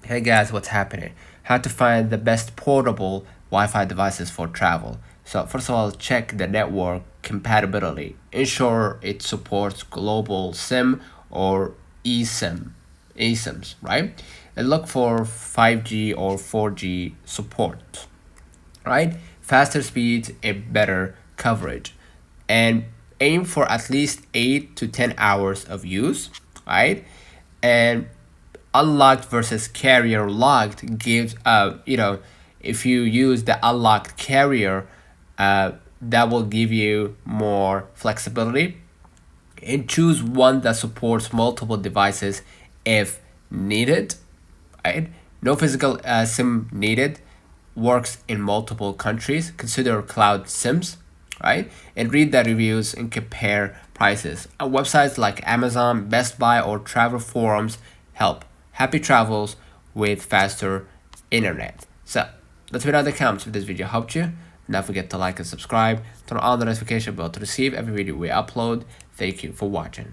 Hey guys, what's happening? How to find the best portable Wi-Fi devices for travel. So first of all, check the network compatibility. Ensure it supports global SIM or eSIMs, right? And look for 5G or 4G support, right? Faster speeds and better coverage. And aim for at least 8 to 10 hours of use, right? And unlocked versus carrier locked gives if you use the unlocked carrier, that will give you more flexibility, and choose one that supports multiple devices if needed, right? No physical sim needed, works in multiple countries. Consider cloud sims, right? And read the reviews and compare prices. Websites like Amazon, Best Buy, or travel forums help. Happy travels with faster internet. So that's been all that counts. If this video helped you, don't forget to like and subscribe. Turn on the notification bell to receive every video we upload. Thank you for watching.